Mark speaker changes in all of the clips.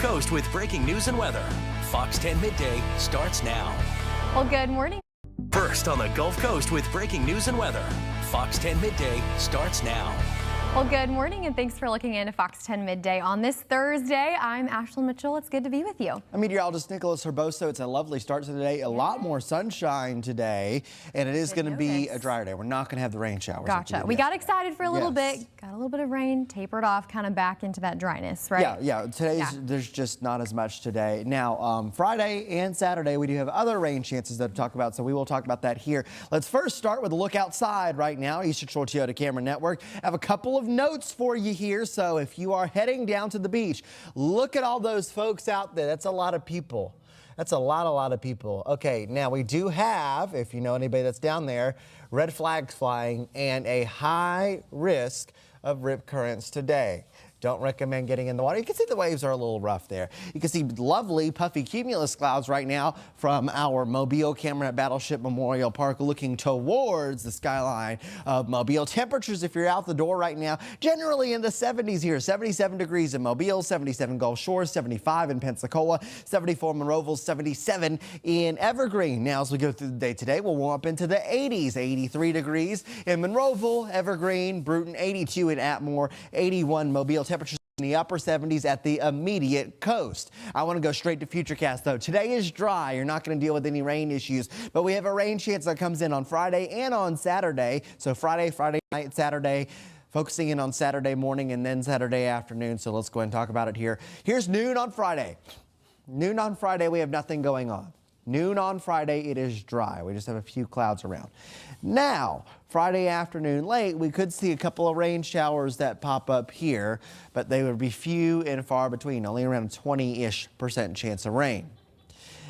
Speaker 1: Coast with breaking news and weather. Fox 10 Midday starts now.
Speaker 2: Well, good morning.
Speaker 1: First on the Gulf Coast with breaking news and weather. Fox 10 Midday starts now.
Speaker 2: Well, good morning and thanks for looking into Fox 10 Midday on this Thursday. I'm Ashley Mitchell. It's good to be with you.
Speaker 3: I'm meteorologist Nicholas Herboso. It's a lovely start to the day. A lot more sunshine today, and it is going to be a drier day. We're not going to have the rain showers.
Speaker 2: Gotcha. We got excited for a little bit, got a little bit of rain, tapered off, kind of back into that dryness, right?
Speaker 3: Yeah. There's just not as much today. Now, Friday and Saturday, we do have other rain chances to talk about, so we will talk about that here. Let's first start with a look outside right now. Eastern Shore Toyota Camera Network. I have a couple of notes for you here. So if you are heading down to the beach, look at all those folks out there. That's a lot of people. That's a lot of people. Okay, now we do have, if you know anybody that's down there, red flags flying and a high risk of rip currents today. Don't recommend getting in the water. You can see the waves are a little rough there. You can see lovely puffy cumulus clouds right now from our Mobile camera at Battleship Memorial Park looking towards the skyline of Mobile. Temperatures, if you're out the door right now, generally in the 70s here. 77 degrees in Mobile, 77 Gulf Shores, 75 in Pensacola, 74 in Monroeville, 77 in Evergreen. Now, as we go through the day today, we'll warm up into the 80s, 83 degrees in Monroeville, Evergreen, Bruton, 82 in Atmore, 81 Mobile. Temperatures in the upper 70s at the immediate coast. I want to go straight to Futurecast though. Today is dry. You're not going to deal with any rain issues, but we have a rain chance that comes in on Friday and on Saturday. So Friday night, Saturday, focusing in on Saturday morning and then Saturday afternoon. So let's go ahead and talk about it here. Here's noon on Friday. Noon on Friday, we have nothing going on. Noon on Friday, it is dry. We just have a few clouds around. Now, Friday afternoon late, we could see a couple of rain showers that pop up here, but they would be few and far between, only around 20-ish% chance of rain.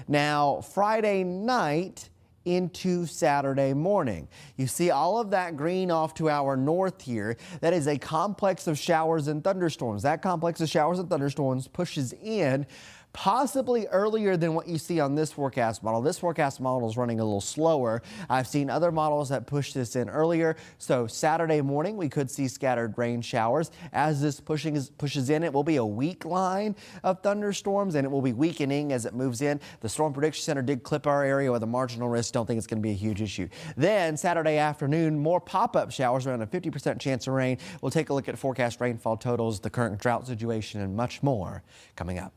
Speaker 3: Now, Friday night into Saturday morning. You see all of that green off to our north here. That is a complex of showers and thunderstorms. That complex of showers and thunderstorms pushes in possibly earlier than what you see on this forecast model. This forecast model is running a little slower. I've seen other models that push this in earlier. So Saturday morning, we could see scattered rain showers. As this pushes in, it will be a weak line of thunderstorms, and it will be weakening as it moves in. The Storm Prediction Center did clip our area with a marginal risk. Don't think it's going to be a huge issue. Then Saturday afternoon, more pop-up showers, around a 50% chance of rain. We'll take a look at forecast rainfall totals, the current drought situation, and much more coming up.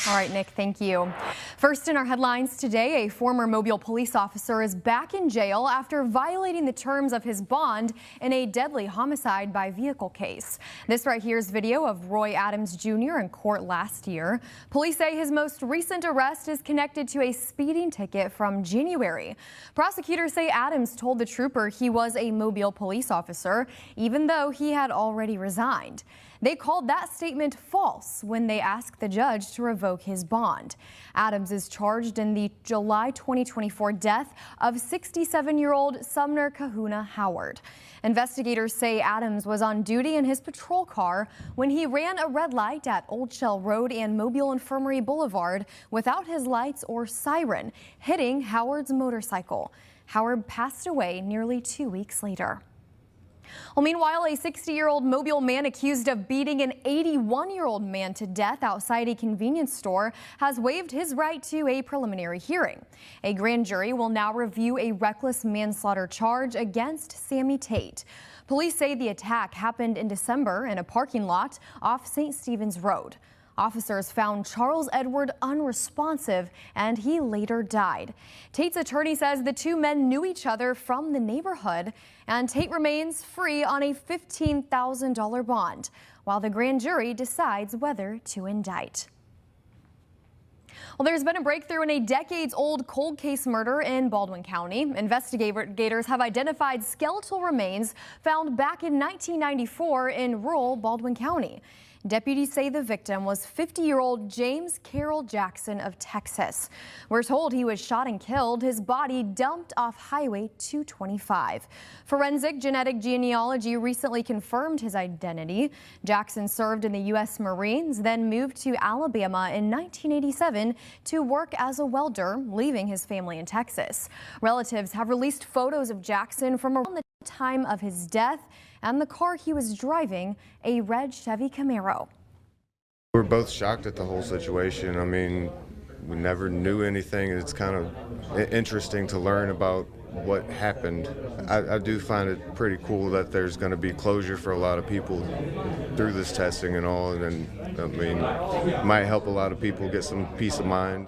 Speaker 2: All right, Nick, thank you. First in our headlines today, a former Mobile police officer is back in jail after violating the terms of his bond in a deadly homicide by vehicle case. This right here is video of Roy Adams Jr. in court last year. Police say his most recent arrest is connected to a speeding ticket from January. Prosecutors say Adams told the trooper he was a Mobile police officer, even though he had already resigned. They called that statement false when they asked the judge to revoke his bond. Adams is charged in the July 2024 death of 67-year-old Sumner Kahuna Howard. Investigators say Adams was on duty in his patrol car when he ran a red light at Old Shell Road and Mobile Infirmary Boulevard without his lights or siren, hitting Howard's motorcycle. Howard passed away nearly 2 weeks later. Well, meanwhile, a 60-year-old Mobile man accused of beating an 81-year-old man to death outside a convenience store has waived his right to a preliminary hearing. A grand jury will now review a reckless manslaughter charge against Sammy Tate. Police say the attack happened in December in a parking lot off St. Stephen's Road. Officers found Charles Edward unresponsive, and he later died. Tate's attorney says the two men knew each other from the neighborhood, and Tate remains free on a $15,000 bond, while the grand jury decides whether to indict. Well, there's been a breakthrough in a decades-old cold case murder in Baldwin County. Investigators have identified skeletal remains found back in 1994 in rural Baldwin County. Deputies say the victim was 50-year-old James Carroll Jackson of Texas. We're told he was shot and killed, his body dumped off Highway 225. Forensic genetic genealogy recently confirmed his identity. Jackson served in the U.S. Marines, then moved to Alabama in 1987 to work as a welder, leaving his family in Texas. Relatives have released photos of Jackson from around the time of his death and the car he was driving, a red Chevy Camaro.
Speaker 4: We're both shocked at the whole situation. I mean, we never knew anything. It's kind of interesting to learn about what happened. I do find it pretty cool that there's going to be closure for a lot of people through this testing and all, and I mean, it might help a lot of people get some peace of mind.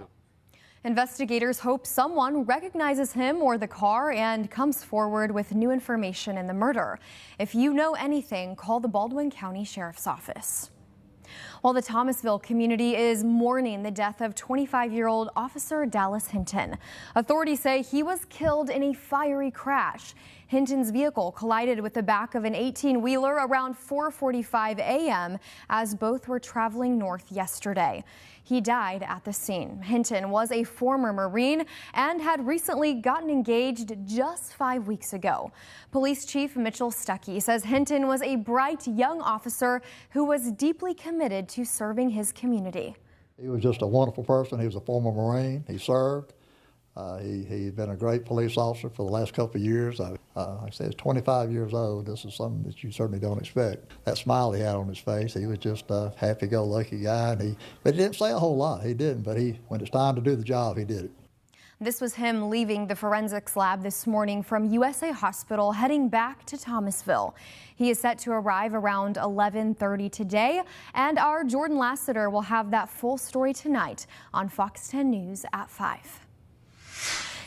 Speaker 2: Investigators hope someone recognizes him or the car and comes forward with new information in the murder. If you know anything, call the Baldwin County Sheriff's Office. While the Thomasville community is mourning the death of 25-year-old Officer Dallas Hinton. Authorities say he was killed in a fiery crash. Hinton's vehicle collided with the back of an 18-wheeler around 4:45 a.m. as both were traveling north yesterday. He died at the scene. Hinton was a former Marine and had recently gotten engaged just 5 weeks ago. Police Chief Mitchell Stuckey says Hinton was a bright young officer who was deeply committed to serving his community.
Speaker 5: He was just a wonderful person. He was a former Marine. He served. He'd been a great police officer for the last couple of years. Like I said, he's 25 years old. This is something that you certainly don't expect. That smile he had on his face, he was just a happy-go-lucky guy. But he didn't say a whole lot. He didn't. But when it's time to do the job, he did it.
Speaker 2: This was him leaving the forensics lab this morning from USA Hospital, heading back to Thomasville. He is set to arrive around 11:30 today, and our Jordan Lassiter will have that full story tonight on Fox 10 News at 5.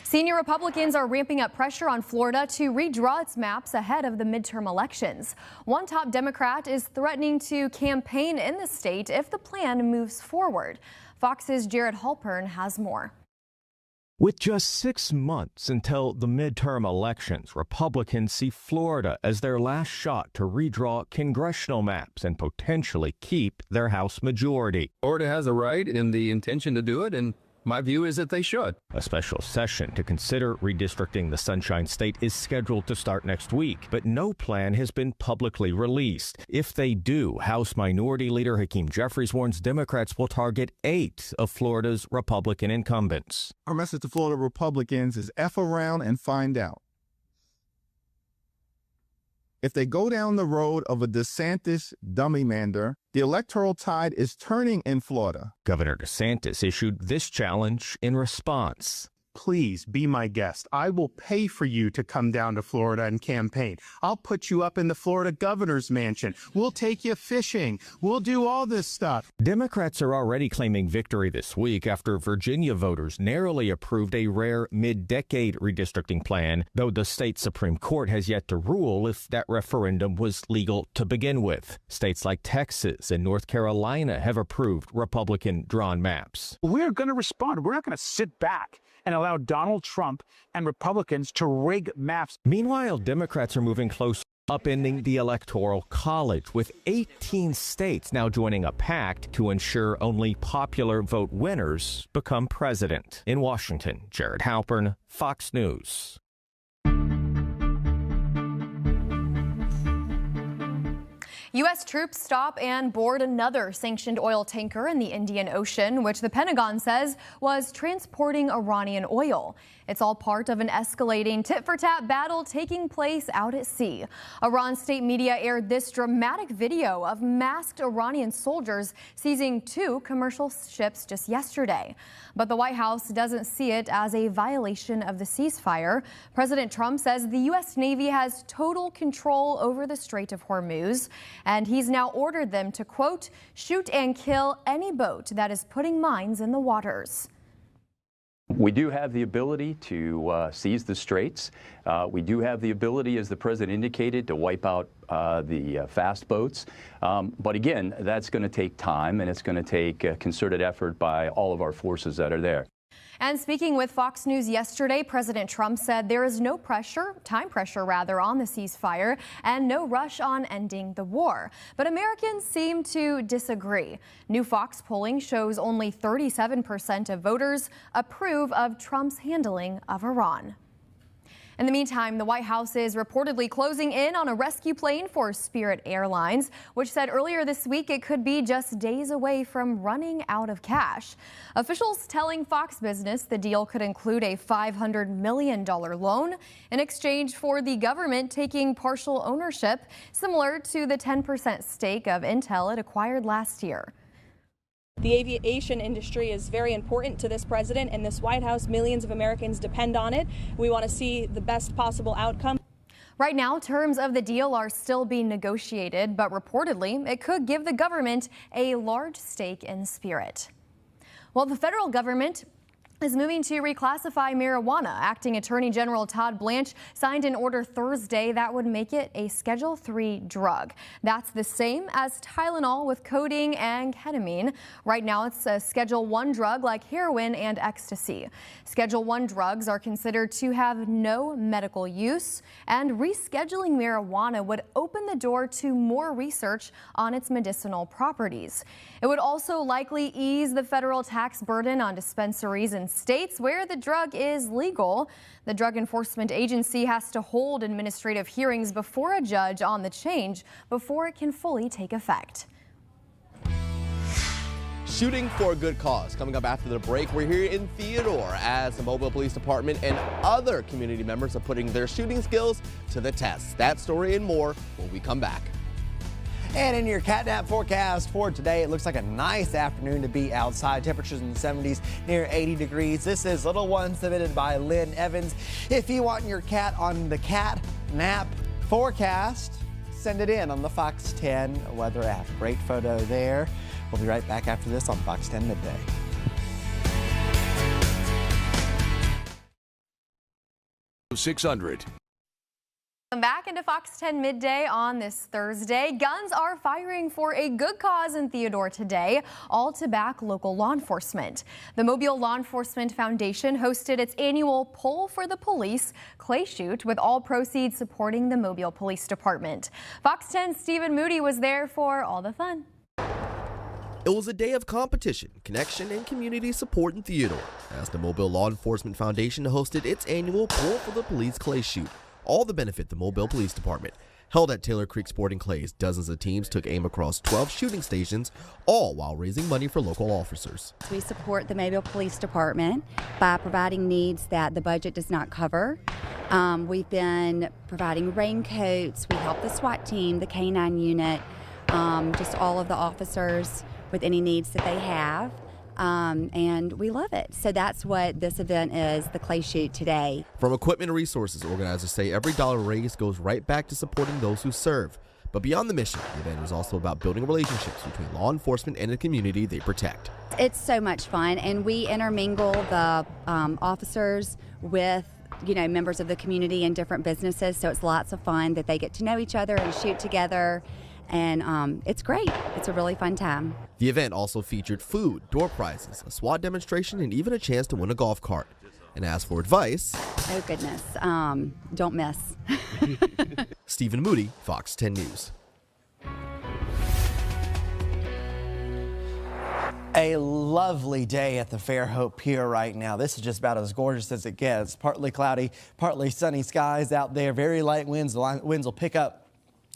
Speaker 2: Senior Republicans are ramping up pressure on Florida to redraw its maps ahead of the midterm elections. One top Democrat is threatening to campaign in the state if the plan moves forward. Fox's Jared Halpern has more.
Speaker 6: With just 6 months until the midterm elections, Republicans see Florida as their last shot to redraw congressional maps and potentially keep their House majority.
Speaker 7: Florida has a right and the intention to do it, and my view is that they should.
Speaker 6: A special session to consider redistricting the Sunshine State is scheduled to start next week, but no plan has been publicly released. If they do, House Minority Leader Hakeem Jeffries warns Democrats will target 8 of Florida's Republican incumbents.
Speaker 8: Our message to Florida Republicans is F around and find out. If they go down the road of a DeSantis dummy-mander, the electoral tide is turning in Florida.
Speaker 6: Governor DeSantis issued this challenge in response.
Speaker 9: Please be my guest. I will pay for you to come down to Florida and campaign. I'll put you up in the Florida governor's mansion. We'll take you fishing. We'll do all this stuff.
Speaker 6: Democrats are already claiming victory this week after Virginia voters narrowly approved a rare mid-decade redistricting plan, though the state Supreme Court has yet to rule if that referendum was legal to begin with. States like Texas and North Carolina have approved Republican-drawn maps.
Speaker 10: We're going to respond. We're not going to sit back and allow Donald Trump and Republicans to rig maps.
Speaker 6: Meanwhile, Democrats are moving closer, upending the Electoral College, with 18 states now joining a pact to ensure only popular vote winners become president. In Washington, Jared Halpern, Fox News.
Speaker 2: U.S. troops stop and board another sanctioned oil tanker in the Indian Ocean, which the Pentagon says was transporting Iranian oil. It's all part of an escalating tit-for-tat battle taking place out at sea. Iran state media aired this dramatic video of masked Iranian soldiers seizing 2 commercial ships just yesterday. But the White House doesn't see it as a violation of the ceasefire. President Trump says the U.S. Navy has total control over the Strait of Hormuz, and he's now ordered them to, quote, shoot and kill any boat that is putting mines in the waters.
Speaker 11: We do have the ability to seize the straits. We do have the ability, as the president indicated, to wipe out the fast boats. But again, that's going to take time, and it's going to take a concerted effort by all of our forces that are there.
Speaker 2: And speaking with Fox News yesterday, President Trump said there is no time pressure on the ceasefire and no rush on ending the war. But Americans seem to disagree. New Fox polling shows only 37% of voters approve of Trump's handling of Iran. In the meantime, the White House is reportedly closing in on a rescue plane for Spirit Airlines, which said earlier this week it could be just days away from running out of cash. Officials telling Fox Business the deal could include a $500 million loan in exchange for the government taking partial ownership, similar to the 10% stake of Intel it acquired last year.
Speaker 12: The aviation industry is very important to this president and this White House. Millions of Americans depend on it. We want to see the best possible outcome.
Speaker 2: Right now, terms of the deal are still being negotiated, but reportedly, it could give the government a large stake in Spirit. Well, the federal government is moving to reclassify marijuana. Acting Attorney General Todd Blanche signed an order Thursday that would make it a Schedule III drug. That's the same as Tylenol with codeine and ketamine. Right now, it's a Schedule I drug like heroin and ecstasy. Schedule I drugs are considered to have no medical use, and rescheduling marijuana would open the door to more research on its medicinal properties. It would also likely ease the federal tax burden on dispensaries and states where the drug is legal. The Drug Enforcement Agency has to hold administrative hearings before a judge on the change before it can fully take effect.
Speaker 13: Shooting for a good cause. Coming up after the break, we're here in Theodore as the Mobile Police Department and other community members are putting their shooting skills to the test. That story and more when we come back.
Speaker 3: And in your catnap forecast for today, it looks like a nice afternoon to be outside. Temperatures in the 70s, near 80 degrees. This is Little One, submitted by Lynn Evans. If you want your cat on the catnap forecast, send it in on the Fox 10 weather app. Great photo there. We'll be right back after this on Fox 10 Midday.
Speaker 1: .600.
Speaker 2: Welcome back into Fox 10 Midday on this Thursday. Guns are firing for a good cause in Theodore today, all to back local law enforcement. The Mobile Law Enforcement Foundation hosted its annual Pull for the Police clay shoot, with all proceeds supporting the Mobile Police Department. Fox 10's Stephen Moody was there for all the fun.
Speaker 13: It was a day of competition, connection, and community support in Theodore as the Mobile Law Enforcement Foundation hosted its annual Pull for the Police clay shoot, all to benefit the Mobile Police Department. Held at Taylor Creek Sporting Clays, dozens of teams took aim across 12 shooting stations, all while raising money for local officers.
Speaker 14: We support the Mobile Police Department by providing needs that the budget does not cover. We've been providing raincoats. We help the SWAT team, the K-9 unit, just all of the officers with any needs that they have. And we love it. So that's what this event is, the clay shoot today.
Speaker 13: From equipment and resources, organizers say every dollar raised goes right back to supporting those who serve. But beyond the mission, the event is also about building relationships between law enforcement and the community they protect.
Speaker 14: It's so much fun, and we intermingle the officers with members of the community and different businesses, so it's lots of fun that they get to know each other and shoot together. And it's great. It's a really fun time.
Speaker 13: The event also featured food, door prizes, a SWAT demonstration, and even a chance to win a golf cart. And as for advice...
Speaker 14: Oh, goodness. Don't miss.
Speaker 13: Stephen Moody, Fox 10 News.
Speaker 3: A lovely day at the Fairhope Pier right now. This is just about as gorgeous as it gets. Partly cloudy, partly sunny skies out there. Very light winds. The winds will pick up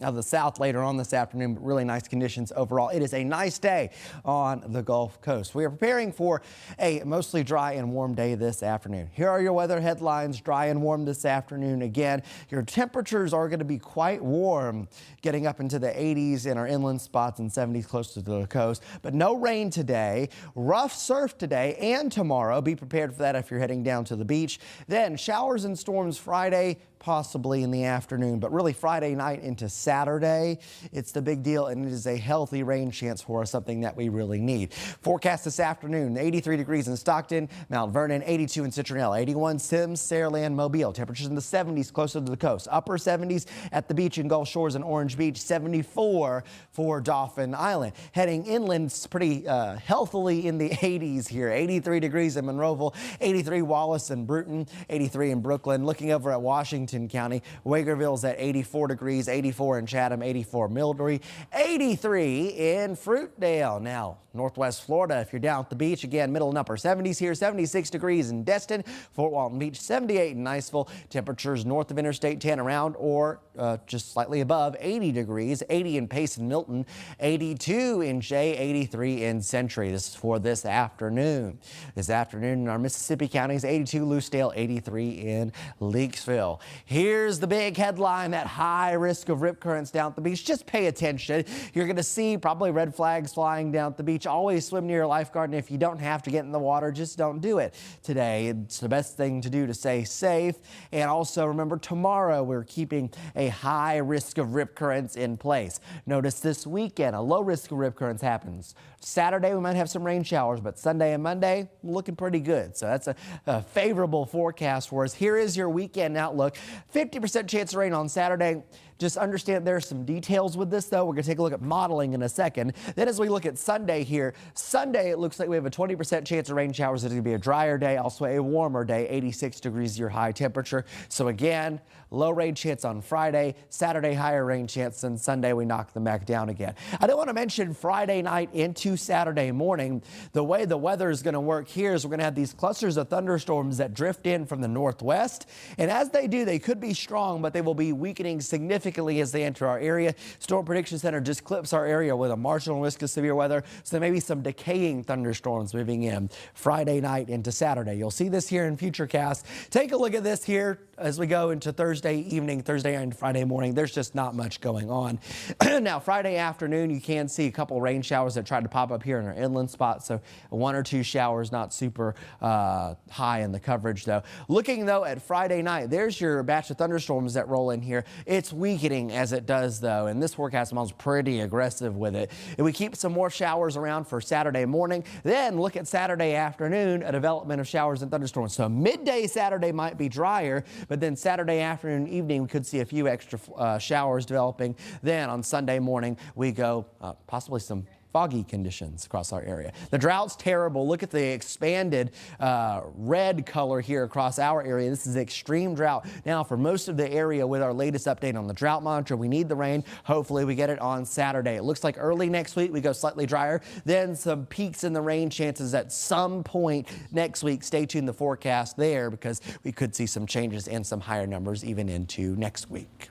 Speaker 3: of the south later on this afternoon, but really nice conditions overall. It is a nice day on the Gulf Coast. We are preparing for a mostly dry and warm day this afternoon. Here are your weather headlines. Dry and warm this afternoon again. Your temperatures are going to be quite warm, getting up into the 80s in our inland spots and 70s close to the coast. But no rain today. Rough surf today and tomorrow. Be prepared for that if you're heading down to the beach. Then showers and storms Friday, possibly in the afternoon, but really Friday night into Saturday, it's the big deal, and it is a healthy rain chance for us, something that we really need. Forecast this afternoon, 83 degrees in Stockton, Mount Vernon, 82 in Citronelle, 81 Sims, Saraland, Mobile. Temperatures in the 70s closer to the coast. Upper 70s at the beach in Gulf Shores and Orange Beach, 74 for Dauphin Island. Heading inland, it's pretty healthily in the 80s here. 83 degrees in Monroeville, 83 Wallace and Bruton, 83 in Brooklyn. Looking over at Washington County, Wagerville's at 84 degrees, 84 in Chatham, 84 Mildred, 83 in Fruitdale. Now, Northwest Florida, if you're down at the beach, again, middle and upper 70s here, 76 degrees in Destin, Fort Walton Beach, 78 in Niceville. Temperatures north of Interstate 10 around or just slightly above 80 degrees, 80 in Payson Milton, 82 in Jay, 83 in Century. This is for this afternoon. This afternoon in our Mississippi counties, 82 Lucedale, 83 in Leakesville. Here's the big headline, that high risk of rip currents down at the beach. Just pay attention. You're going to see probably red flags flying down at the beach. Always swim near your lifeguard, and if you don't have to get in the water, just don't do it today. It's the best thing to do to stay safe. And also remember, tomorrow we're keeping a high risk of rip currents in place. Notice this weekend, a low risk of rip currents happens. Saturday, we might have some rain showers, but Sunday and Monday, looking pretty good. So that's a favorable forecast for us. Here is your weekend outlook. 50% chance of rain on Saturday. Just understand there are some details with this, though. We're going to take a look at modeling in a second. Then as we look at Sunday here, Sunday, it looks like we have a 20% chance of rain showers. It's going to be a drier day, also a warmer day, 86 degrees your high temperature. So again, low rain chance on Friday, Saturday higher rain chance, and Sunday we knock them back down again. I do want to mention Friday night into Saturday morning, the way the weather is going to work here is we're going to have these clusters of thunderstorms that drift in from the northwest. And as they do, they could be strong, but they will be weakening significantly as they enter our area. Storm Prediction Center just clips our area with a marginal risk of severe weather. So there may be some decaying thunderstorms moving in Friday night into Saturday. You'll see this here in Futurecast. Take a look at this here as we go into Thursday evening, Thursday and Friday morning. There's just not much going on. Now, Friday afternoon, you can see a couple rain showers that try to pop up here in our inland spots. So 1 or 2 showers, not super high in the coverage, though. Looking, though, at Friday night, there's your batch of thunderstorms that roll in here. It's weakening as it does, though, and this forecast model's pretty aggressive with it. If we keep some more showers around for Saturday morning, then look at Saturday afternoon, a development of showers and thunderstorms. So midday Saturday might be drier, but then Saturday afternoon, evening, we could see a few extra showers developing. Then on Sunday morning, we go possibly some foggy conditions across our area. The drought's terrible. Look at the expanded red color here across our area. This is extreme drought. Now, for most of the area with our latest update on the drought monitor, we need the rain. Hopefully we get it on Saturday. It looks like early next week we go slightly drier, then some peaks in the rain chances at some point next week. Stay tuned to the forecast there because we could see some changes and some higher numbers even into next week.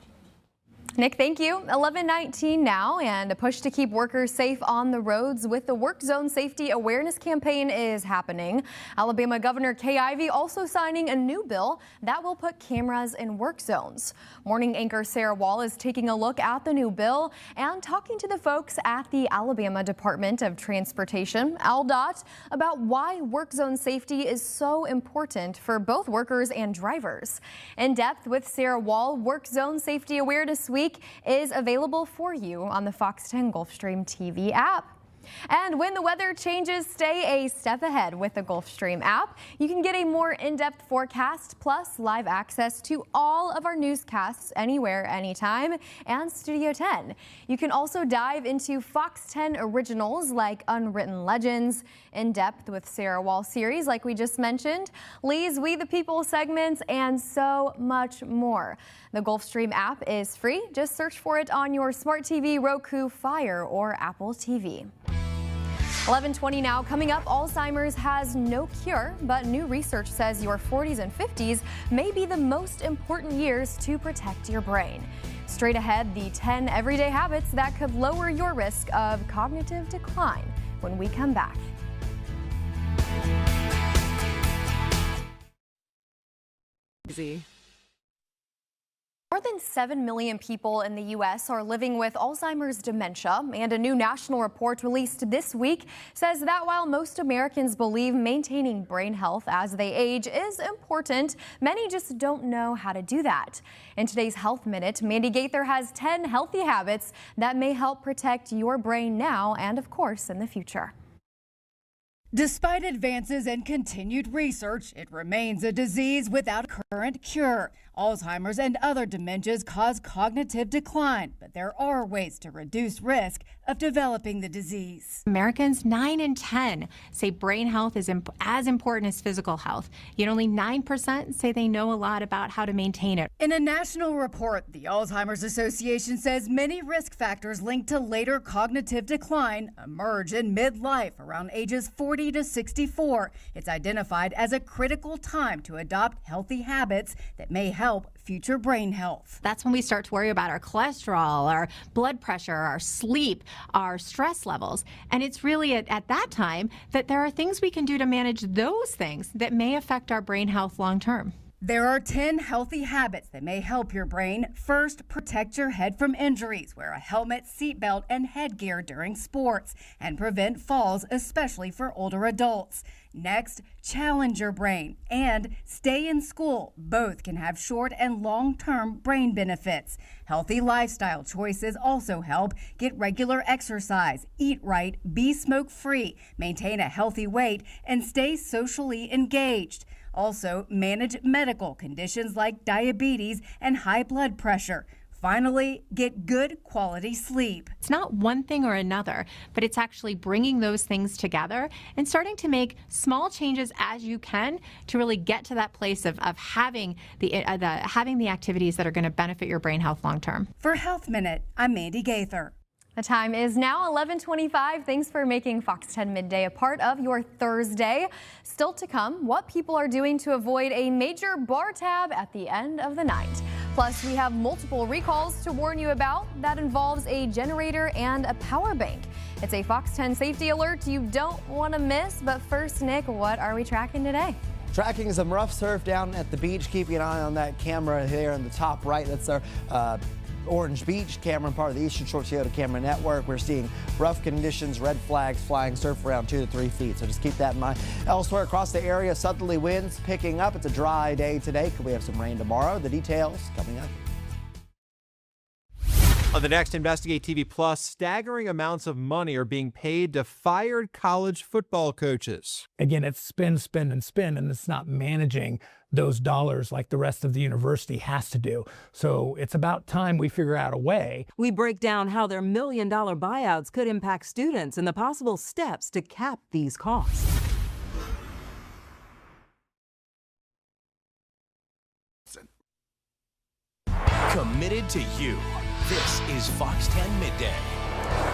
Speaker 2: Nick, thank you. 11:19 now, and a push to keep workers safe on the roads with the Work Zone Safety Awareness Campaign is happening. Alabama Governor Kay Ivey also signing a new bill that will put cameras in work zones. Morning anchor Sarah Wall is taking a look at the new bill and talking to the folks at the Alabama Department of Transportation, ALDOT, about why work zone safety is so important for both workers and drivers. In depth with Sarah Wall, Work Zone Safety Awareness Week is available for you on the Fox 10 Gulfstream TV app. And when the weather changes, stay a step ahead with the Gulfstream app. You can get a more in-depth forecast plus live access to all of our newscasts anywhere, anytime, and Studio 10. You can also dive into Fox 10 originals like Unwritten Legends, In Depth with Sarah Wall series like we just mentioned, Lee's We the People segments, and so much more. The Gulfstream app is free. Just search for it on your smart TV, Roku, Fire, or Apple TV. 11:20 now. Coming up, Alzheimer's has no cure, but new research says your 40s and 50s may be the most important years to protect your brain. Straight ahead, the 10 everyday habits that could lower your risk of cognitive decline when we come back. More than 7 million people in the U.S. are living with Alzheimer's dementia, and a new national report released this week says that while most Americans believe maintaining brain health as they age is important, many just don't know how to do that. In today's Health Minute, Mandy Gaither has 10 healthy habits that may help protect your brain now and, of course, in the future.
Speaker 15: Despite advances and continued research, it remains a disease without a current cure. Alzheimer's and other dementias cause cognitive decline, but there are ways to reduce risk of developing the disease.
Speaker 16: Americans 9 in 10 say brain health is as important as physical health, yet only 9% say they know a lot about how to maintain it.
Speaker 15: In a national report, the Alzheimer's Association says many risk factors linked to later cognitive decline emerge in midlife around ages 40 to 64. It's identified as a critical time to adopt healthy habits that may help future brain health.
Speaker 16: That's when we start to worry about our cholesterol, our blood pressure, our sleep, our stress levels. And it's really at that time that there are things we can do to manage those things that may affect our brain health long term.
Speaker 15: There are 10 healthy habits that may help your brain. First, protect your head from injuries. Wear a helmet, seatbelt, and headgear during sports and prevent falls, especially for older adults. Next, challenge your brain and stay in school. Both can have short and long-term brain benefits. Healthy lifestyle choices also help. Get regular exercise, eat right, be smoke-free, maintain a healthy weight, and stay socially engaged. Also, manage medical conditions like diabetes and high blood pressure. Finally, get good quality sleep.
Speaker 16: It's not one thing or another, but it's actually bringing those things together and starting to make small changes as you can to really get to that place of having the activities that are going to benefit your brain health long term.
Speaker 15: For Health Minute, I'm Mandy Gaither.
Speaker 2: The time is now 11:25. Thanks for making Fox 10 Midday a part of your Thursday. Still to come, what people are doing to avoid a major bar tab at the end of the night. Plus, we have multiple recalls to warn you about that involves a generator and a power bank. It's a Fox 10 safety alert you don't want to miss. But first, Nick, what are we tracking today?
Speaker 3: Tracking some rough surf down at the beach. Keeping an eye on that camera here in the top right. That's our Orange Beach camera, part of the Eastern Shore Toyota camera network. We're seeing rough conditions, red flags flying, surf around 2 to 3 feet. So just keep that in mind. Elsewhere across the area, southerly winds picking up. It's a dry day today. Could we have some rain tomorrow? The details coming up.
Speaker 17: On the next Investigate TV Plus, staggering amounts of money are being paid to fired college football coaches.
Speaker 18: Again, it's spin, spin, and spin, and it's not managing those dollars like the rest of the university has to do. So it's about time we figure out a way.
Speaker 19: We break down how their $1 million buyouts could impact students and the possible steps to cap these costs.
Speaker 1: Committed to you. This is Fox 10 Midday.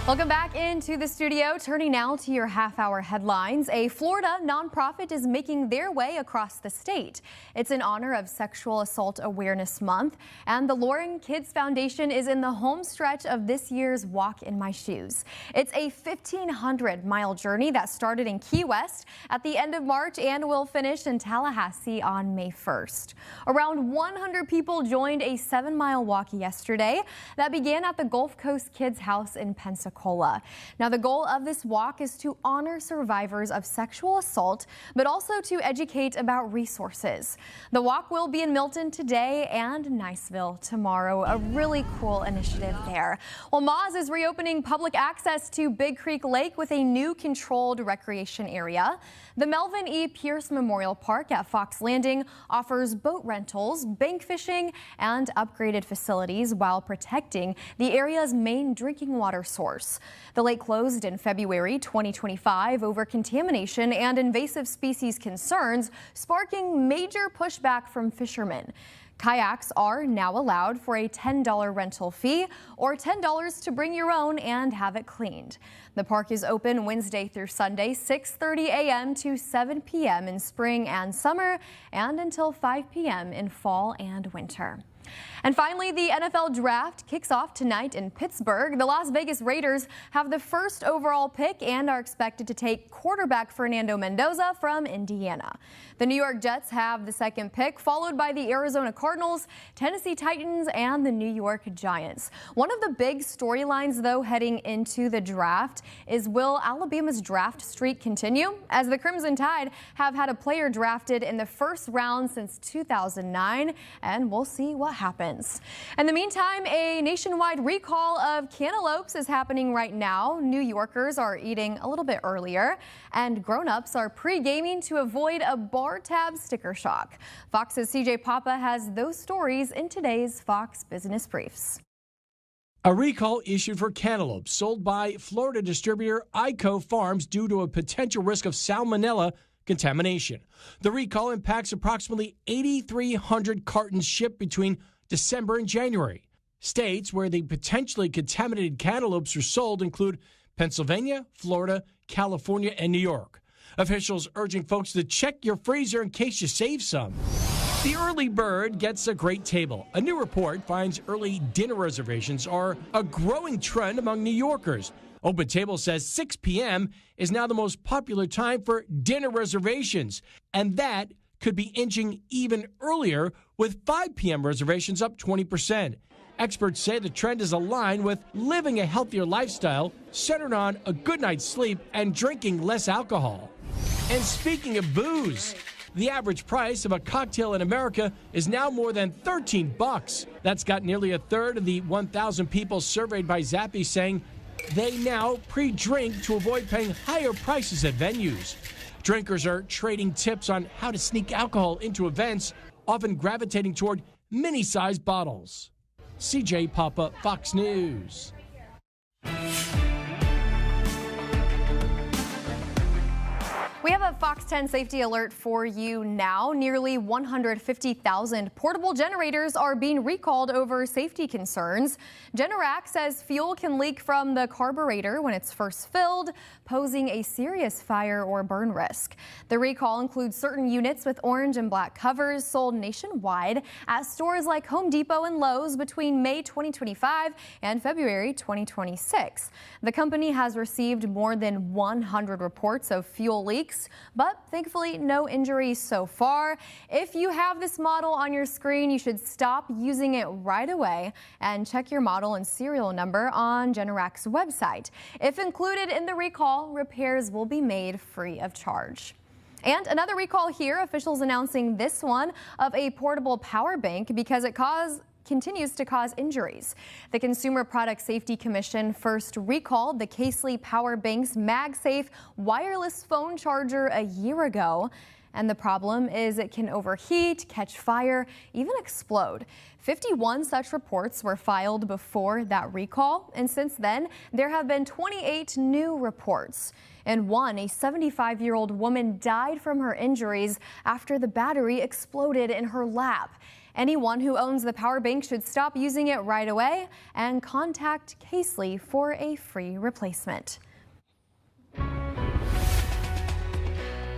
Speaker 2: Welcome back into the studio. Turning now to your half-hour headlines. A Florida nonprofit is making their way across the state. It's in honor of Sexual Assault Awareness Month, and the Lauren Kids Foundation is in the home stretch of this year's Walk in My Shoes. It's a 1,500-mile journey that started in Key West at the end of March and will finish in Tallahassee on May 1st. Around 100 people joined a 7-mile walk yesterday that began at the Gulf Coast Kids House in Pensacola. Now, the goal of this walk is to honor survivors of sexual assault, but also to educate about resources. The walk will be in Milton today and Niceville tomorrow. A really cool initiative there. Well, Moz is reopening public access to Big Creek Lake with a new controlled recreation area. The Melvin E. Pierce Memorial Park at Fox Landing offers boat rentals, bank fishing, and upgraded facilities while protecting the area's main drinking water source. The lake closed in February 2025 over contamination and invasive species concerns, sparking major pushback from fishermen. Kayaks are now allowed for a $10 rental fee or $10 to bring your own and have it cleaned. The park is open Wednesday through Sunday, 6:30 a.m. to 7 p.m. in spring and summer, and until 5 p.m. in fall and winter. And finally, the NFL draft kicks off tonight in Pittsburgh. The Las Vegas Raiders have the first overall pick and are expected to take quarterback Fernando Mendoza from Indiana. The New York Jets have the second pick, followed by the Arizona Cardinals, Tennessee Titans, and the New York Giants. One of the big storylines, though, heading into the draft is, will Alabama's draft streak continue? As the Crimson Tide have had a player drafted in the first round since 2009, and we'll see what happens. In the meantime, a nationwide recall of cantaloupes is happening right now. New Yorkers are eating a little bit earlier, and grown-ups are pre-gaming to avoid a bar tab sticker shock. Fox's CJ Papa has those stories in today's Fox Business Briefs.
Speaker 20: A recall issued for cantaloupes sold by Florida distributor Ico Farms due to a potential risk of salmonella contamination. The recall impacts approximately 8,300 cartons shipped between December and January. States where the potentially contaminated cantaloupes are sold include Pennsylvania, Florida, California, and New York. Officials urging folks to check your freezer in case you save some. The early bird gets a great table. A new report finds early dinner reservations are a growing trend among New Yorkers. Open Table says 6 p.m. is now the most popular time for dinner reservations, and that could be inching even earlier, with 5 p.m. reservations up 20%. Experts say the trend is aligned with living a healthier lifestyle centered on a good night's sleep and drinking less alcohol. And speaking of booze, the average price of a cocktail in America is now more than $13. That's got nearly a third of the 1,000 people surveyed by Zappi saying they now pre-drink to avoid paying higher prices at venues. Drinkers are trading tips on how to sneak alcohol into events, often gravitating toward mini-sized bottles. CJ Papa, Fox News.
Speaker 2: We have a Fox 10 safety alert for you now. Nearly 150,000 portable generators are being recalled over safety concerns. Generac says fuel can leak from the carburetor when it's first filled, posing a serious fire or burn risk. The recall includes certain units with orange and black covers sold nationwide at stores like Home Depot and Lowe's between May 2025 and February 2026. The company has received more than 100 reports of fuel leaks, but thankfully no injuries so far. If you have this model on your screen, you should stop using it right away and check your model and serial number on Generac's website. If included in the recall, repairs will be made free of charge. And another recall here, officials announcing this one of a portable power bank because it continues to cause injuries. The Consumer Product Safety Commission first recalled the Casely Power Bank's MagSafe wireless phone charger a year ago. And the problem is it can overheat, catch fire, even explode. 51 such reports were filed before that recall, and since then, there have been 28 new reports. In one, a 75-year-old woman died from her injuries after the battery exploded in her lap. Anyone who owns the power bank should stop using it right away and contact Casely for a free replacement.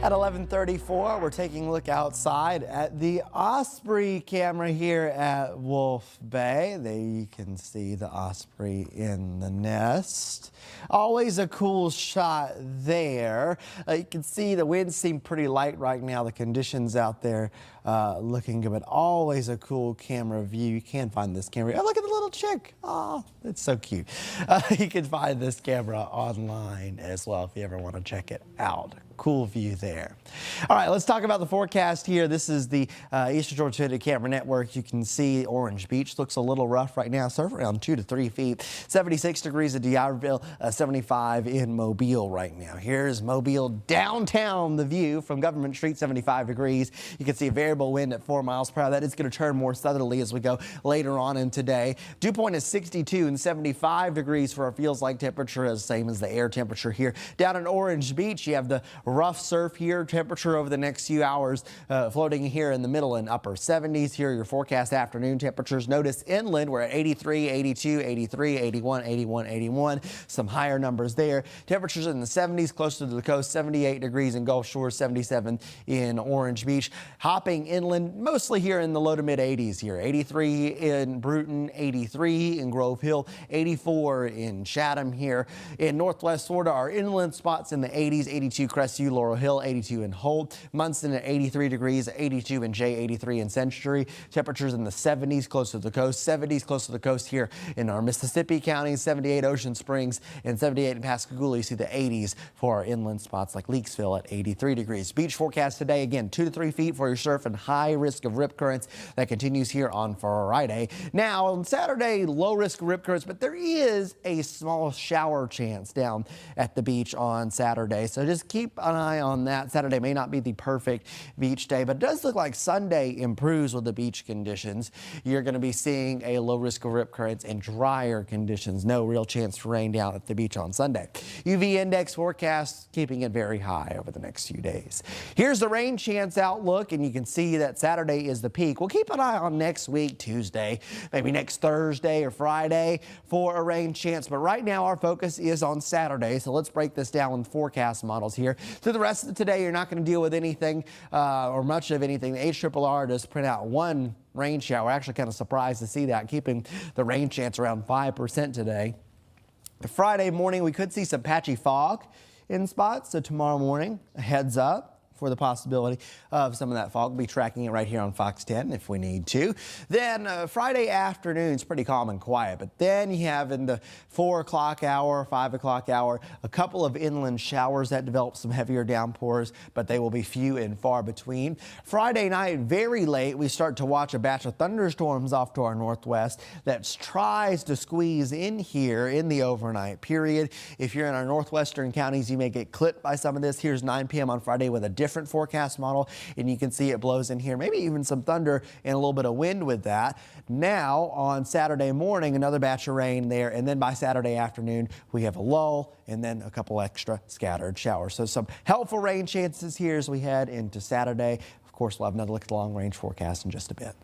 Speaker 3: At 11:34, we're taking a look outside at the Osprey camera here at Wolf Bay. There you can see the Osprey in the nest. Always a cool shot there. You can see the winds seem pretty light right now. The conditions out there looking good, but always a cool camera view. You can find this camera. Oh, look at the little chick. Oh, it's so cute. You can find this camera online as well if you ever want to check it out. Cool view there. All right, let's talk about the forecast here. This is the Eastern Georgia Camera Network. You can see Orange Beach looks a little rough right now. Surf around 2 to 3 feet. 76 degrees at D'Iberville, 75 in Mobile right now. Here's Mobile downtown. The view from Government Street, 75 degrees. You can see a variable wind at 4 miles per hour. That is going to turn more southerly as we go later on in today. Dew point is 62 and 75 degrees for our feels like temperature, as same as the air temperature here. Down in Orange Beach, you have the rough surf here. Temperature over the next few hours floating here in the middle and upper 70s. Here are your forecast afternoon temperatures. Notice inland we're at 83, 82, 83, 81, 81, 81. Some higher numbers there. Temperatures in the 70s closer to the coast. 78 degrees in Gulf Shores, 77 in Orange Beach. Hopping inland mostly here in the low to mid 80s here. 83 in Bruton, 83 in Grove Hill, 84 in Chatham here. In Northwest Florida, our inland spots in the 80s, 82 Crestview, Laurel Hill, 82 in Holt, Munson at 83 degrees, 82 in Jay, 83 in Century. Temperatures in the 70s close to the coast, 70s close to the coast here in our Mississippi counties, 78 Ocean Springs and 78 in Pascagoula. You see the 80s for our inland spots like Leakesville at 83 degrees. Beach forecast today, again, 2 to 3 feet for your surf and high risk of rip currents. That continues here on Friday. Now on Saturday, low risk of rip currents, but there is a small shower chance down at the beach on Saturday. So just keep an eye on that. Saturday may not be the perfect beach day, but it does look like Sunday improves with the beach conditions. You're going to be seeing a low risk of rip currents and drier conditions. No real chance for rain down at the beach on Sunday. UV index forecast keeping it very high over the next few days. Here's the rain chance outlook, and you can see that Saturday is the peak. We'll keep an eye on next week, Tuesday, maybe next Thursday or Friday for a rain chance. But right now our focus is on Saturday. So let's break this down with forecast models here. Through the rest of today, you're not going to deal with anything or much of anything. The HRRR does print out one rain shower. Actually kind of surprised to see that, keeping the rain chance around 5% today. Friday morning, we could see some patchy fog in spots. So tomorrow morning, a heads up. for the possibility of some of that fog. We'll be tracking it right here on Fox 10 if we need to. Then Friday afternoon is pretty calm and quiet, but then you have in the 4 o'clock hour, 5 o'clock hour, a couple of inland showers that develop some heavier downpours, but they will be few and far between. Friday night, very late, we start to watch a batch of thunderstorms off to our northwest that tries to squeeze in here in the overnight period. If you're in our northwestern counties, you may get clipped by some of this. Here's 9 p.m. on Friday with a different forecast model, and you can see it blows in here, maybe even some thunder and a little bit of wind with that. Now on Saturday morning, another batch of rain there, and then by Saturday afternoon, we have a lull and then a couple extra scattered showers. So some helpful rain chances here as we head into Saturday. Of course, we'll have another look at the long range forecast in just a bit.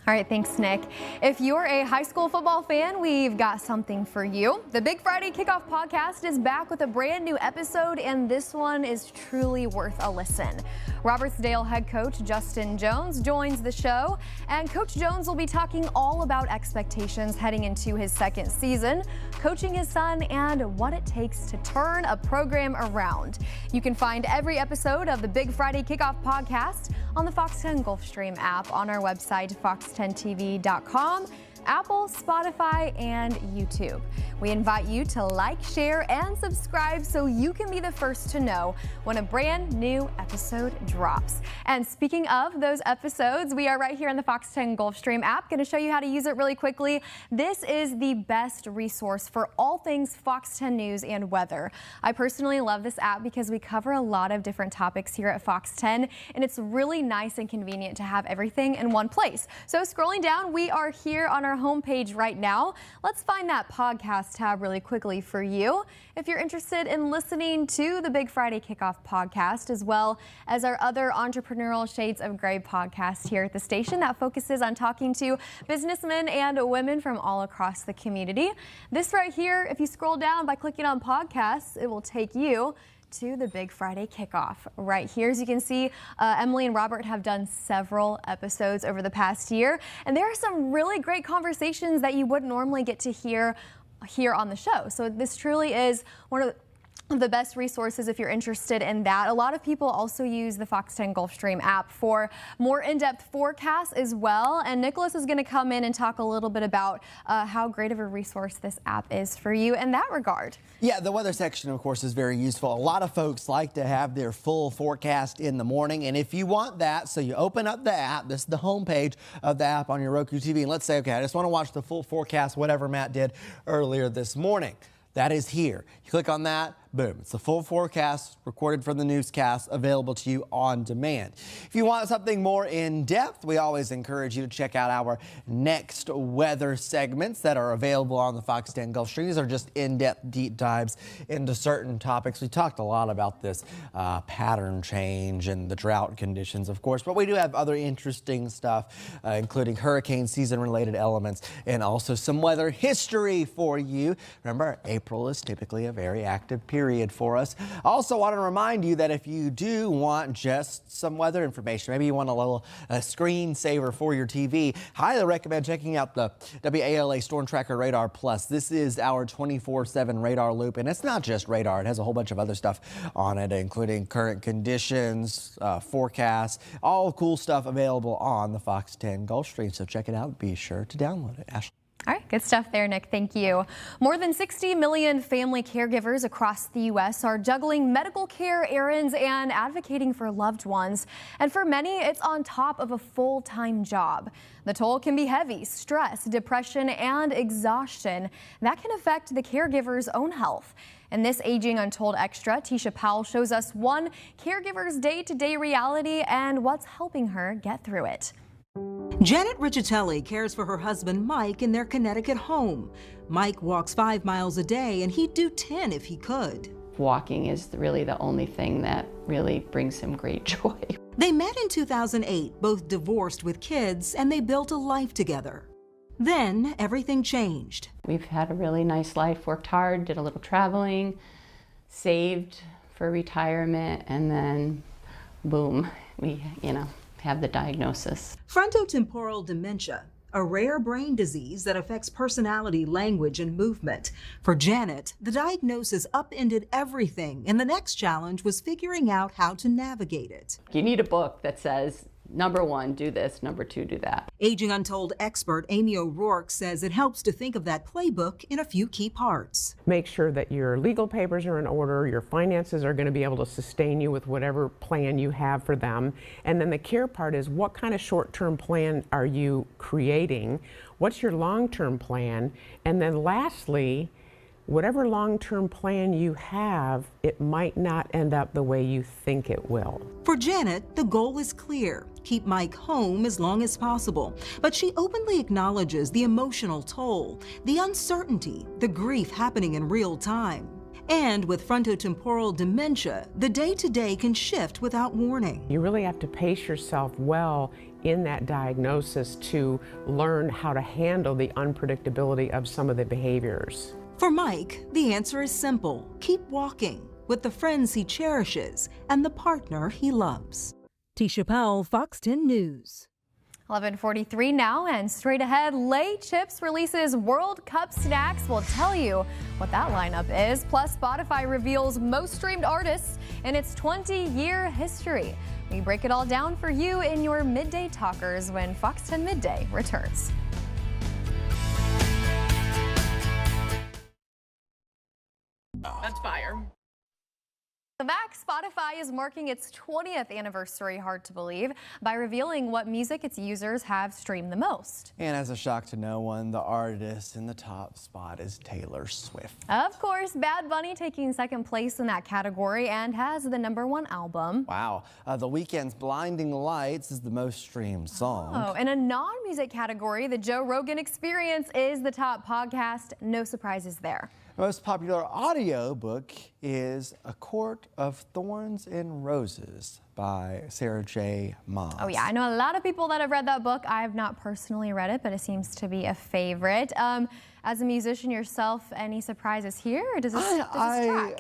Speaker 2: All right, thanks, Nick. If you're a high school football fan, we've got something for you. The Big Friday Kickoff podcast is back with a brand new episode, and this one is truly worth a listen. Robertsdale head coach Justin Jones joins the show, and Coach Jones will be talking all about expectations heading into his second season, coaching his son, and what it takes to turn a program around. You can find every episode of the Big Friday Kickoff podcast on the Fox 10 Gulfstream app, on our website, fox10tv.com, Apple, Spotify, and YouTube. We invite you to like, share, and subscribe so you can be the first to know when a brand new episode drops. And speaking of those episodes, we are right here on the Fox 10 Gulfstream app. Going to show you how to use it really quickly. This is the best resource for all things Fox 10 News and weather. I personally love this app because we cover a lot of different topics here at Fox 10, and it's really nice and convenient to have everything in one place. So scrolling down, we are here on our homepage right now. Let's find that podcast tab really quickly for you. If you're interested in listening to the Big Friday Kickoff podcast, as well as our other entrepreneurial Shades of Gray podcast here at the station that focuses on talking to businessmen and women from all across the community. This right here, if you scroll down by clicking on podcasts, it will take you to the Big Friday Kickoff right here. As you can see, Emily and Robert have done several episodes over the past year, and there are some really great conversations that you wouldn't normally get to hear here on the show. So this truly is one of the best resources if you're interested in that. A lot of people also use the Fox 10 Gulfstream app for more in-depth forecasts as well. And Nicholas is going to come in and talk a little bit about how great of a resource this app is for you in that regard.
Speaker 3: Yeah, the weather section, of course, is very useful. A lot of folks like to have their full forecast in the morning. And if you want that, so you open up the app. This is the homepage of the app on your Roku TV. And let's say, okay, I just want to watch the full forecast, whatever Matt did earlier this morning. That is here. You click on that, boom. It's the full forecast recorded from the newscast available to you on demand. If you want something more in depth, we always encourage you to check out our next weather segments that are available on the Fox 10 Gulfstream. These are just in-depth deep dives into certain topics. We talked a lot about this pattern change and the drought conditions, of course, but we do have other interesting stuff, including hurricane season related elements and also some weather history for you. Remember, April is typically a very active period for us. Also want to remind you that if you do want just some weather information, maybe you want a little screensaver for your TV, highly recommend checking out the WALA Storm Tracker Radar Plus. This is our 24/7 radar loop, and it's not just radar. It has a whole bunch of other stuff on it, including current conditions, forecasts, all cool stuff available on the Fox 10 Gulfstream. So check it out. Be sure to download it. Ashley.
Speaker 2: All right, good stuff there, Nick. Thank you. More than 60 million family caregivers across the U.S. are juggling medical care errands and advocating for loved ones. And for many, it's on top of a full-time job. The toll can be heavy: stress, depression, and exhaustion. That can affect the caregiver's own health. In this Aging Untold Extra, Tisha Powell shows us one caregiver's day-to-day reality and what's helping her get through it.
Speaker 19: Janet Riccitelli cares for her husband Mike in their Connecticut home. Mike walks 5 miles a day, and he'd do 10 if he could.
Speaker 21: Walking is really the only thing that really brings him great joy.
Speaker 19: They met in 2008, both divorced with kids, and they built a life together. Then everything changed.
Speaker 21: We've had a really nice life, worked hard, did a little traveling, saved for retirement, and then boom, we, have the diagnosis.
Speaker 19: Frontotemporal dementia, a rare brain disease that affects personality, language, and movement. For Janet, the diagnosis upended everything, and the next challenge was figuring out how to navigate it.
Speaker 21: You need a book that says, number 1, do this, number 2, do that.
Speaker 19: Aging Untold expert Amy O'Rourke says it helps to think of that playbook in a few key parts.
Speaker 4: Make sure that your legal papers are in order, your finances are going to be able to sustain you with whatever plan you have for them. And then the care part is, what kind of short-term plan are you creating? What's your long-term plan? And then lastly, whatever long-term plan you have, it might not end up the way you think it will.
Speaker 19: For Janet, the goal is clear: keep Mike home as long as possible. But she openly acknowledges the emotional toll, the uncertainty, the grief happening in real time. And with frontotemporal dementia, the day-to-day can shift without warning.
Speaker 4: You really have to pace yourself well in that diagnosis to learn how to handle the unpredictability of some of the behaviors.
Speaker 19: For Mike, the answer is simple: keep walking with the friends he cherishes and the partner he loves.
Speaker 22: Tisha Powell, Fox 10 News.
Speaker 2: 11:43 now, and straight ahead, Lay Chips releases World Cup snacks. We'll tell you what that lineup is. Plus, Spotify reveals most streamed artists in its 20-year history. We break it all down for you in your Midday Talkers when Fox 10 Midday returns.
Speaker 23: That's fire.
Speaker 2: Back, Spotify is marking its 20th anniversary, hard to believe, by revealing what music its users have streamed the most.
Speaker 3: And as a shock to no one, the artist in the top spot is Taylor Swift.
Speaker 2: Of course, Bad Bunny taking second place in that category and has the #1 album.
Speaker 3: Wow. The Weeknd's Blinding Lights is the most streamed song.
Speaker 2: Oh, in a non-music category, the Joe Rogan Experience is the top podcast. No surprises there.
Speaker 3: Most popular audiobook is A Court of Thorns and Roses by Sarah J. Maas.
Speaker 2: Oh yeah, I know a lot of people that have read that book. I have not personally read it, but it seems to be a favorite. As a musician yourself, any surprises here, or does this track?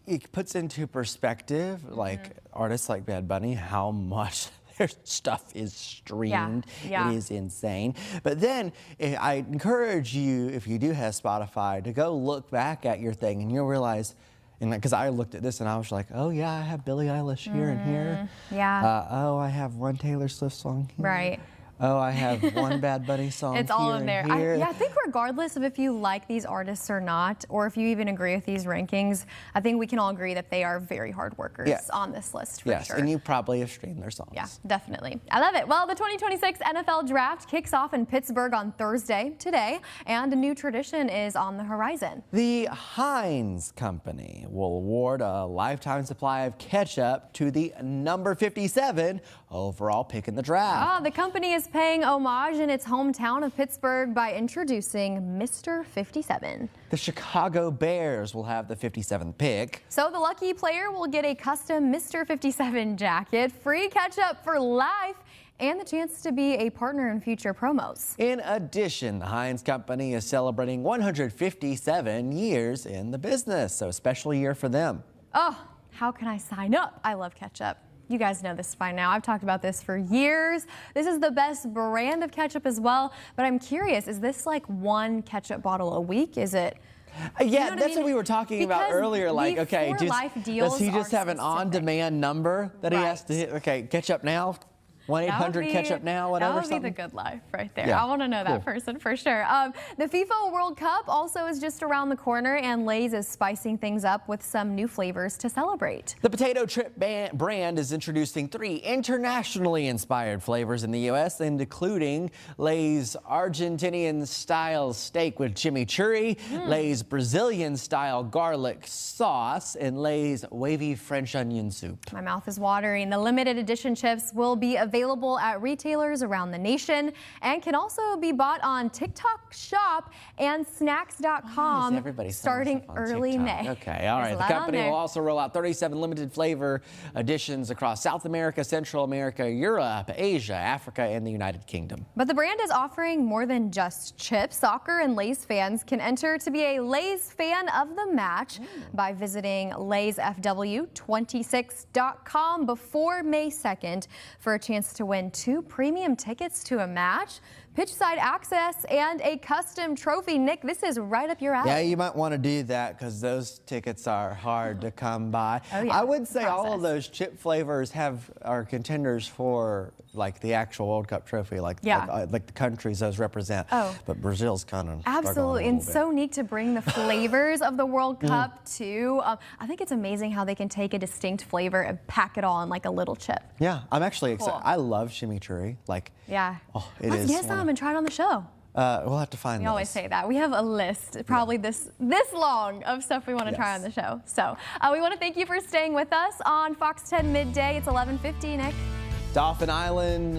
Speaker 3: It puts into perspective, like artists like Bad Bunny, how much their stuff is streamed.
Speaker 2: Yeah.
Speaker 3: It is insane. But then I encourage you, if you do have Spotify, to go look back at your thing and you'll realize, and because I looked at this and I was like, oh yeah, I have Billie Eilish here and here.
Speaker 2: Yeah.
Speaker 3: Oh, I have one Taylor Swift song here.
Speaker 2: Right.
Speaker 3: Oh, I have one Bad Bunny song.
Speaker 2: It's all in there.
Speaker 3: Here.
Speaker 2: I think regardless of if you like these artists or not, or if you even agree with these rankings, I think we can all agree that they are very hard workers on this list for sure.
Speaker 3: And you probably have streamed their songs.
Speaker 2: Yeah, definitely. I love it. Well, the 2026 NFL Draft kicks off in Pittsburgh on Thursday, today, and a new tradition is on the horizon.
Speaker 3: The Heinz Company will award a lifetime supply of ketchup to the number 57 overall pick in the draft.
Speaker 2: The company is paying homage in its hometown of Pittsburgh by introducing Mr. 57.
Speaker 3: The Chicago Bears will have the 57th pick.
Speaker 2: So the lucky player will get a custom Mr. 57 jacket, free ketchup for life, and the chance to be a partner in future promos.
Speaker 3: In addition, the Heinz Company is celebrating 157 years in the business, so a special year for them.
Speaker 2: Oh, how can I sign up? I love ketchup. You guys know this by now. I've talked about this for years. This is the best brand of ketchup as well, but I'm curious, is this like one ketchup bottle a week? Is it?
Speaker 3: Yeah, that's what we were talking about earlier. Like, okay, does he just have an on-demand number that he has to hit? Okay, ketchup now. 1-800-KETCHUP now, whatever.
Speaker 2: That would be the good life right there.
Speaker 3: Yeah.
Speaker 2: I want to know that person for sure. The FIFA World Cup also is just around the corner, and Lay's is spicing things up with some new flavors to celebrate.
Speaker 3: The Potato Chip brand is introducing 3 internationally inspired flavors in the U.S., including Lay's Argentinian-style steak with chimichurri, Lay's Brazilian-style garlic sauce, and Lay's wavy French onion soup.
Speaker 2: My mouth is watering. The limited edition chips will be available at retailers around the nation and can also be bought on TikTok Shop and snacks.com starting early May.
Speaker 3: Okay, all right. The company will also roll out 37 limited flavor editions across South America, Central America, Europe, Asia, Africa, and the United Kingdom.
Speaker 2: But the brand is offering more than just chips. Soccer and Lay's fans can enter to be a Lay's fan of the match by visiting LaysFW26.com before May 2nd for a chance chance to win 2 premium tickets to a match, pitchside access, and a custom trophy. Nick, this is right up your alley.
Speaker 3: Yeah, you might want to do that because those tickets are hard to come by.
Speaker 2: Oh, yeah.
Speaker 3: I would say all of those chip flavors are contenders for like the actual World Cup trophy, like the countries those represent.
Speaker 2: Oh.
Speaker 3: But Brazil's kind of
Speaker 2: absolutely, and so neat to bring the flavors of the World Cup too. I think it's amazing how they can take a distinct flavor and pack it all in like a little chip.
Speaker 3: Yeah, I'm actually excited.
Speaker 2: Cool.
Speaker 3: I love chimichurri. Like,
Speaker 2: Let's get some and try it on the show.
Speaker 3: We'll have to find
Speaker 2: We
Speaker 3: those.
Speaker 2: always say that. We have a list, probably this long, of stuff we want to try on the show. So we want to thank you for staying with us on Fox 10 Midday. It's 11:50, Nick.
Speaker 3: Dauphin Island,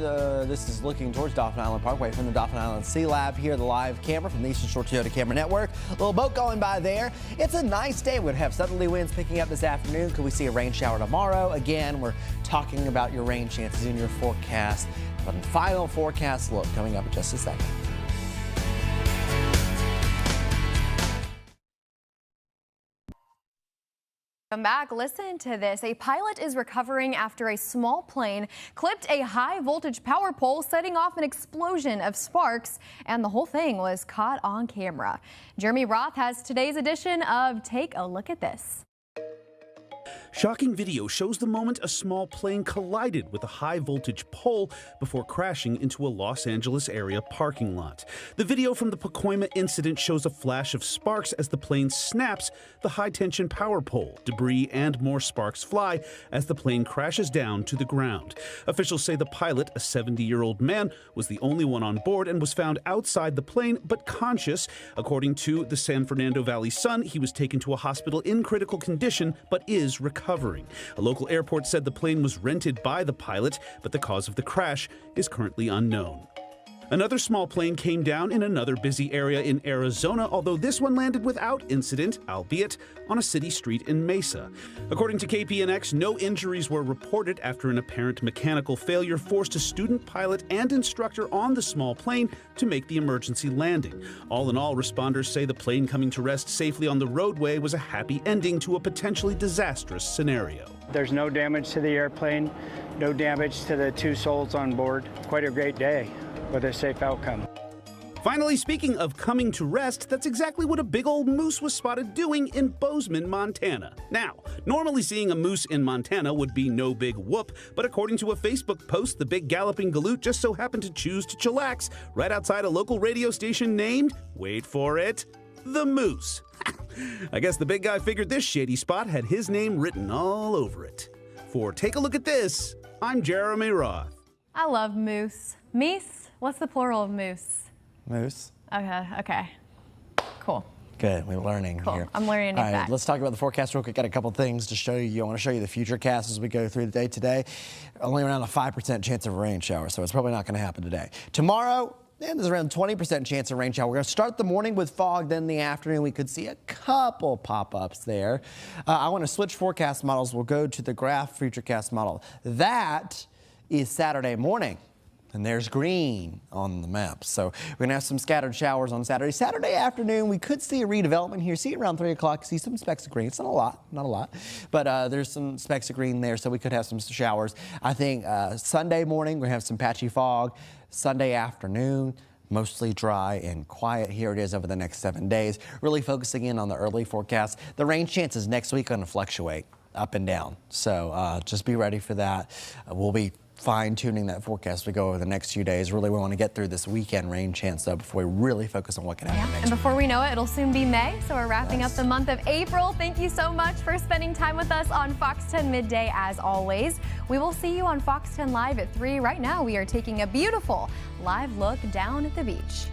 Speaker 3: this is looking towards Dauphin Island Parkway from the Dauphin Island Sea Lab. Here, the live camera from the Eastern Shore Toyota Camera Network. A little boat going by there. It's a nice day. We're going to have southerly winds picking up this afternoon. Could we see a rain shower tomorrow? Again, we're talking about your rain chances in your forecast. But the final forecast look coming up in just a second.
Speaker 2: Come back, listen to this. A pilot is recovering after a small plane clipped a high voltage power pole, setting off an explosion of sparks, and the whole thing was caught on camera. Jeremy Roth has today's edition of Take a Look at This.
Speaker 5: Shocking video shows the moment a small plane collided with a high-voltage pole before crashing into a Los Angeles area parking lot. The video from the Pacoima incident shows a flash of sparks as the plane snaps the high-tension power pole. Debris and more sparks fly as the plane crashes down to the ground. Officials say the pilot, a 70-year-old man, was the only one on board and was found outside the plane but conscious. According to the San Fernando Valley Sun, he was taken to a hospital in critical condition but is recovering. A local airport said the plane was rented by the pilot, but the cause of the crash is currently unknown. Another small plane came down in another busy area in Arizona, although this one landed without incident, albeit on a city street in Mesa. According to KPNX, no injuries were reported after an apparent mechanical failure forced a student pilot and instructor on the small plane to make the emergency landing. All in all, responders say the plane coming to rest safely on the roadway was a happy ending to a potentially disastrous scenario.
Speaker 7: There's no damage to the airplane, no damage to the 2 souls on board. Quite a great day with a safe outcome.
Speaker 5: Finally, speaking of coming to rest, that's exactly what a big old moose was spotted doing in Bozeman, Montana. Now, normally seeing a moose in Montana would be no big whoop, but according to a Facebook post, the big galloping galoot just so happened to choose to chillax right outside a local radio station named, wait for it, The Moose. I guess the big guy figured this shady spot had his name written all over it. For Take a Look at This, I'm Jeremy Roth.
Speaker 2: I love moose. Meese? What's the plural of moose?
Speaker 3: Moose.
Speaker 2: Okay. Cool.
Speaker 3: Good, we're learning here.
Speaker 2: I'm learning a new
Speaker 3: All right,
Speaker 2: fact.
Speaker 3: let's talk about the forecast real quick. Got a couple things to show you. I want to show you the future cast as we go through the day today. Only around a 5% chance of a rain shower, so it's probably not going to happen today. Tomorrow, there's around 20% chance of rain shower. We're going to start the morning with fog, then in the afternoon we could see a couple pop-ups there. I want to switch forecast models. We'll go to the graph futurecast model. That is Saturday morning. And there's green on the map. So we're going to have some scattered showers on Saturday. Saturday afternoon, we could see a redevelopment here. See it around 3 o'clock. See some specks of green. It's not a lot. But there's some specks of green there, so we could have some showers. I think Sunday morning, we're going to have some patchy fog. Sunday afternoon, mostly dry and quiet. Here it is over the next 7 days. Really focusing in on the early forecast. The rain chances next week are going to fluctuate up and down. So just be ready for that. We'll be fine-tuning that forecast as we go over the next few days. Really, we want to get through this weekend rain chance, though, before we really focus on what can happen next
Speaker 2: And
Speaker 3: week.
Speaker 2: before we know it, it'll soon be May, so we're wrapping up the month of April. Thank you so much for spending time with us on Fox 10 Midday, as always. We will see you on Fox 10 Live at 3. Right now, we are taking a beautiful live look down at the beach.